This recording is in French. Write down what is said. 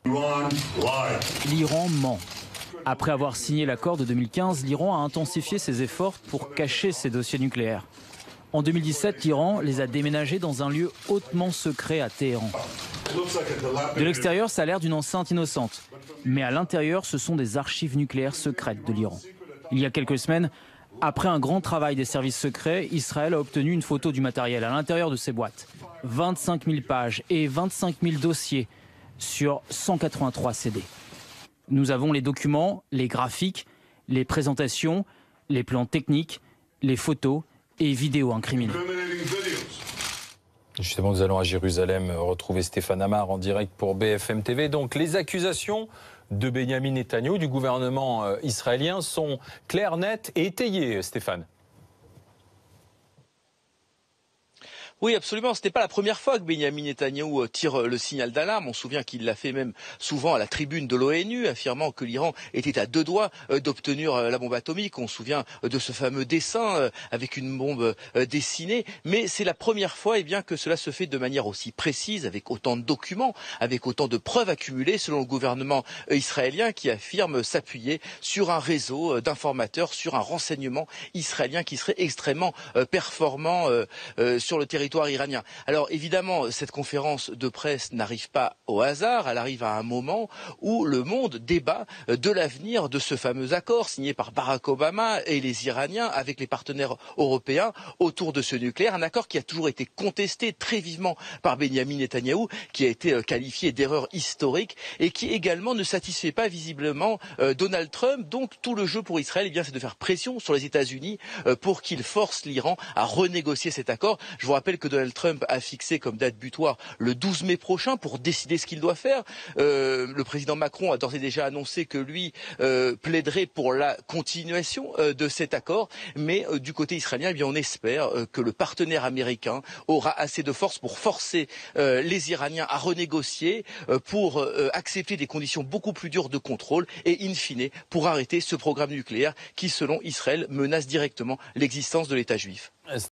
L'Iran ment. Après avoir signé l'accord de 2015, l'Iran a intensifié ses efforts pour cacher ses dossiers nucléaires. En 2017, l'Iran les a déménagés dans un lieu hautement secret à Téhéran. De l'extérieur, ça a l'air d'une enceinte innocente. Mais à l'intérieur, ce sont des archives nucléaires secrètes de l'Iran. Il y a quelques semaines, après un grand travail des services secrets, Israël a obtenu une photo du matériel à l'intérieur de ces boîtes. 25 000 pages et 25 000 dossiers sur 183 CD. Nous avons les documents, les graphiques, les présentations, les plans techniques, les photos et vidéos incriminées. Justement, nous allons à Jérusalem retrouver Stéphane Amar en direct pour BFM TV. Donc, les accusations de Benyamin Netanyahou, du gouvernement israélien, sont claires, nettes et étayées, Stéphane. Oui, absolument. Ce n'est pas la première fois que Benyamin Netanyahou tire le signal d'alarme. On se souvient qu'il l'a fait même souvent à la tribune de l'ONU, affirmant que l'Iran était à 2 doigts d'obtenir la bombe atomique. On se souvient de ce fameux dessin avec une bombe dessinée. Mais c'est la première fois que cela se fait de manière aussi précise, avec autant de documents, avec autant de preuves accumulées, selon le gouvernement israélien, qui affirme s'appuyer sur un réseau d'informateurs, sur un renseignement israélien qui serait extrêmement performant sur le territoire iranien. Alors évidemment, cette conférence de presse n'arrive pas au hasard, elle arrive à un moment où le monde débat de l'avenir de ce fameux accord signé par Barack Obama et les Iraniens avec les partenaires européens autour de ce nucléaire, un accord qui a toujours été contesté très vivement par Benyamin Netanyahou, qui a été qualifié d'erreur historique et qui également ne satisfait pas visiblement Donald Trump. Donc tout le jeu pour Israël, c'est de faire pression sur les États-Unis pour qu'ils forcent l'Iran à renégocier cet accord. Je vous rappelle que Donald Trump a fixé comme date butoir le 12 mai prochain pour décider ce qu'il doit faire. Le président Macron a d'ores et déjà annoncé que lui plaiderait pour la continuation de cet accord. Mais du côté israélien, on espère que le partenaire américain aura assez de force pour forcer les Iraniens à renégocier, pour accepter des conditions beaucoup plus dures de contrôle et in fine pour arrêter ce programme nucléaire qui, selon Israël, menace directement l'existence de l'État juif.